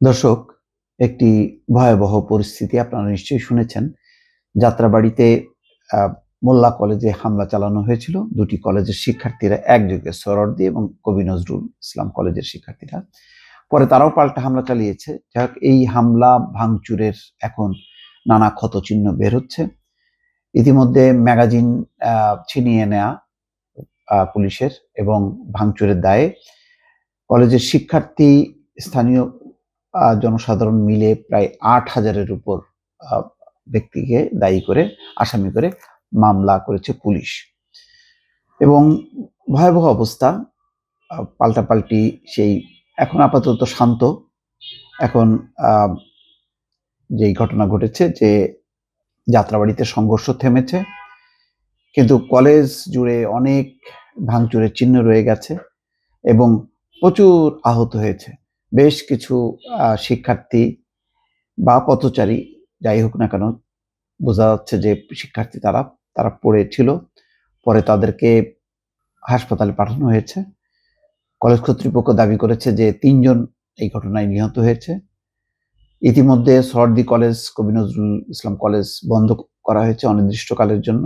দর্শক, একটি ভয়াবহ পরিস্থিতি আপনারা নিশ্চয়ই শুনেছেন। যাত্রাবাড়ীতে মোল্লা কলেজে হামলা চালানো হয়েছিল। দুটি কলেজের শিক্ষার্থীরা একযোগে সোহরাওয়ার্দী এবং কবি নজরুল ইসলাম কলেজের শিক্ষার্থীরা। পরে তারাও পাল্টা হামলা চালিয়েছে। যাই হোক, এই হামলা ভাঙচুরের এখন নানা ক্ষতচিহ্ন বের হচ্ছে। ইতিমধ্যে ম্যাগাজিন ছিনিয়ে নেয়া পুলিশের এবং ভাঙচুরের দায়ে কলেজের শিক্ষার্থী, স্থানীয় জনসাধারণ মিলে প্রায় ৮,০০০-এর উপর ব্যক্তিকে দায়ী করে, আসামি করে মামলা করেছে পুলিশ। এবং ভয়াবহ অবস্থা, পাল্টাপাল্টি সেই এখন আপাতত শান্ত। এখন যেই ঘটনা ঘটেছে যে যাত্রাবাড়িতে সংঘর্ষ থেমেছে, কিন্তু কলেজ জুড়ে অনেক ভাঙচুরের চিহ্ন রয়ে গেছে এবং প্রচুর আহত হয়েছে। বেশ কিছু শিক্ষার্থী বা পথচারী, যাই হোক না কেন, বোঝা যাচ্ছে যে শিক্ষার্থী তারা পড়েছিল। পরে তাদেরকে হাসপাতালে পাঠানো হয়েছে। কলেজ কর্তৃপক্ষ দাবি করেছে যে ৩ জন এই ঘটনায় নিহত হয়েছে। ইতিমধ্যে সোহরাওয়ার্দী কলেজ, কবি নজরুল ইসলাম কলেজ বন্ধ করা হয়েছে অনির্দিষ্টকালের জন্য।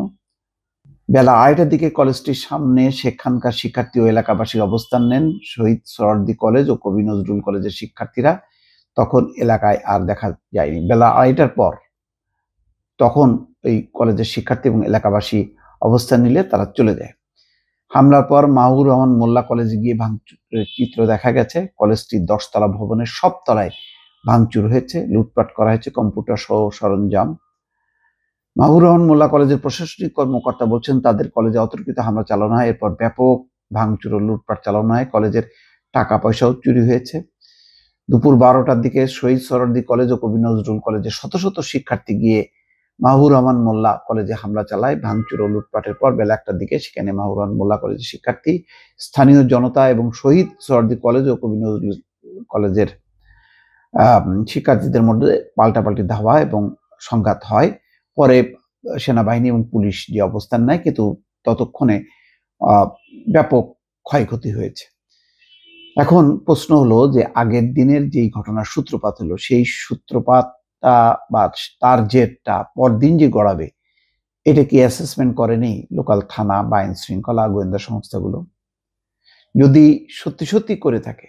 বেলা ২:৩০টার দিকে কলেজটির সামনে সেখানকার শিক্ষার্থী ও এলাকাবাসীর অবস্থান নেন শহীদ সোহরাওয়ার্দী কলেজ ও কবি নজরুল কলেজের শিক্ষার্থীরা। তখন এলাকায় আর দেখা যায়নি। বেলা ২:৩০টার পর তখন এই কলেজের শিক্ষার্থী এবং এলাকাবাসী অবস্থান নিলে তারা চলে যায়। হামলার পর মাহবুবুর রহমান মোল্লা কলেজে গিয়ে ভাঙচুরের চিত্র দেখা গেছে। কলেজটির ১০ তলা ভবনের সব তলায় ভাঙচুর হয়েছে, লুটপাট করা হয়েছে কম্পিউটার সহ সরঞ্জাম। মাহবুবুর রহমান মোল্লা কলেজের প্রশাসনিক কর্মকর্তা বলছেন, তাদের কলেজে অতর্কিত হামলা চালানো হয়, এরপর ব্যাপক ভাঙচুর ও লুটপাট চালানো হয়। কলেজের টাকা পয়সাও চুরি হয়েছে। দুপুর ১২টার দিকে শহীদ সোহরাওয়ার্দী কলেজ ও কবি নজরুল কলেজে শত শত শিক্ষার্থী গিয়ে মাহবুবুর রহমান মোল্লা কলেজে হামলা চালায়। ভাঙচুর ও লুটপাটের পর বেলা ১টার দিকে সেখানে মাহবুবুর রহমান মোল্লা কলেজের শিক্ষার্থী, স্থানীয় জনতা এবং শহীদ সোহরাওয়ার্দী কলেজ ও কবি নজরুল কলেজের শিক্ষার্থীদের মধ্যে পাল্টাপাল্টি ধাওয়া এবং সংঘাত হয়। পরে সেনাবাহিনী এবং পুলিশ যে অবস্থান নেয়, কিন্তু ততক্ষণে ব্যাপক ক্ষয়ক্ষতি হয়েছে। এখন প্রশ্ন হলো যে আগের দিনের যেই ঘটনার সূত্রপাত হলো, সেই সূত্রপাতটা বা তার জেরটা পরদিন যে গড়াবে, এটা কি অ্যাসেসমেন্ট করেনি লোকাল থানা বা আইন শৃঙ্খলা গোয়েন্দা সংস্থাগুলো? যদি সত্যি সত্যি করে থাকে,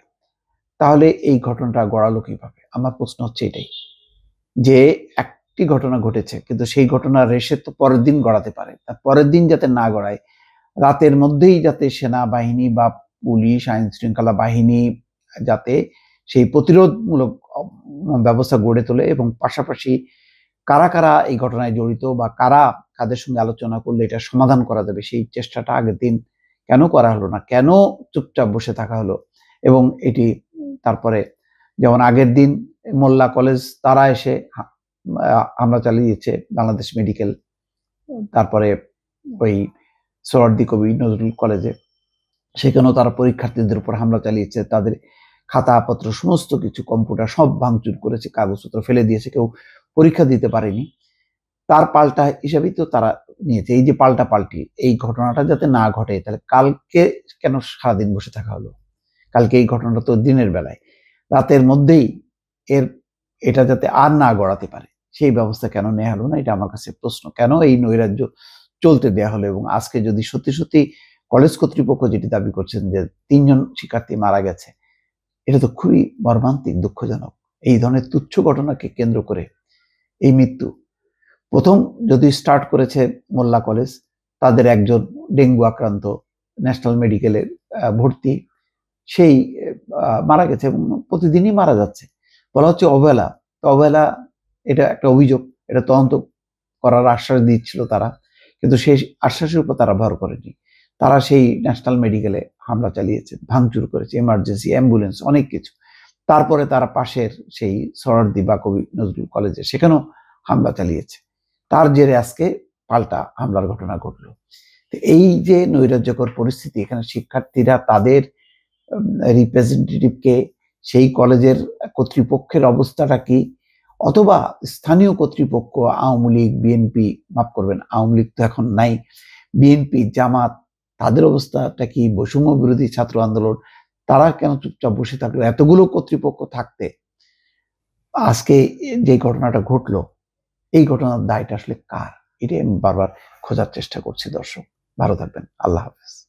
তাহলে এই ঘটনাটা গড়ালো কিভাবে? আমার প্রশ্ন হচ্ছে এটাই, যে একটি ঘটনা ঘটেছে, কিন্তু সেই ঘটনার রেশে তো পরের দিন গড়াতে পারে। তার পরের দিন যাতে না গড়ায়, রাতের মধ্যেই যাতে সেনাবাহিনী বা পুলিশ, আইন শৃঙ্খলা বাহিনী যাতে সেই প্রতিরোধমূলক ব্যবস্থা গড়ে তোলে এবং পাশাপাশি কারা কারা এই ঘটনায় জড়িত বা কারা কাদের সঙ্গে আলোচনা করলে এটা সমাধান করা যাবে, সেই চেষ্টাটা আগের দিন কেন করা হলো না? কেন চুপচাপ বসে থাকা হলো? এবং এটি তারপরে, যেমন আগের দিন মোল্লা কলেজ তারা এসে হামলা চালিয়েছে বাংলাদেশ মেডিকেল, তারপরে ওই সোহরাওয়ার্দী কবি নজরুল কলেজে, সেখানেও তারা পরীক্ষার্থীদের উপর হামলা চালিয়েছে। তাদের খাতাপত্র সমস্ত কিছু, কম্পিউটার সব ভাঙচুর করেছে, কাগজপত্র ফেলে দিয়েছে, কেউ পরীক্ষা দিতে পারেনি। তার পাল্টা হিসাবেই তো তারা নিয়েছে। এই যে পাল্টাপাল্টি, এই ঘটনাটা যাতে না ঘটে, তাহলে কালকে কেন সারাদিন বসে থাকা হলো? কালকে এই ঘটনাটা তো দিনের বেলায়, রাতের মধ্যেই এটা যাতে আর না গড়াতে পারে, সেই ব্যবস্থা কেন নেওয়া হলো না? এটা আমার কাছে প্রশ্ন। কেন এই নৈরাজ্য চলতে দেয়া হলো? এবং আজকে যদি সত্যি সত্যি কলেজ কর্তৃপক্ষ যেটি দাবি করছেন যে ৩ জন শিক্ষার্থী মারা গেছে, এটা তো খুবই মর্মান্তিক, দুঃখজনক। এই ধরনের তুচ্ছ ঘটনাকে কেন্দ্র করে এই মৃত্যু। প্রথম যদি স্টার্ট করেছে মোল্লা কলেজ, তাদের একজন ডেঙ্গু আক্রান্ত, ন্যাশনাল মেডিকেলে ভর্তি, সেই মারা গেছে এবং প্রতিদিনই মারা যাচ্ছে। বলা হচ্ছে অবহেলা। অবহেলা, এটা একটা অভিযোগ, এটা তদন্ত করার আশ্বাস দিচ্ছিল তারা, কিন্তু সেই আশ্বাসের উপর তারা ভর করেনি। তারা সেই ন্যাশনাল মেডিকেলে হামলা চালিয়েছে, ভাঙচুর করেছে, এমার্জেন্সি, অ্যাম্বুলেন্স, অনেক কিছু। তারপরে তারা পাশের সেই সোহরাওয়ার্দী বা কবি নজরুল কলেজে, সেখানেও হামলা চালিয়েছে। তার জেরে আজকে পাল্টা হামলার ঘটনা ঘটলো। এই যে নৈরাজ্যকর পরিস্থিতি, এখানে শিক্ষার্থীরা তাদের রিপ্রেজেন্টেটিভকে, সেই কলেজের কর্তৃপক্ষের অবস্থাটা কি, অথবা স্থানীয় কর্তৃপক্ষ, আওয়ামী লীগ, বিএনপি, মাফ করবেন আওয়ামী লীগ তো এখন নাই, বিএনপি, জামাত, তাদের অবস্থাটা কি, বৈষম্য বিরোধী ছাত্র আন্দোলন, তারা কেন চুপচাপ বসে থাকলো? এতগুলো কর্তৃপক্ষ থাকতে আজকে যে ঘটনাটা ঘটলো, এই ঘটনার দায়টা আসলে কার? এটাই আমি বারবার খোঁজার চেষ্টা করছি দর্শক। ভালো থাকবেন। আল্লাহ হাফেজ।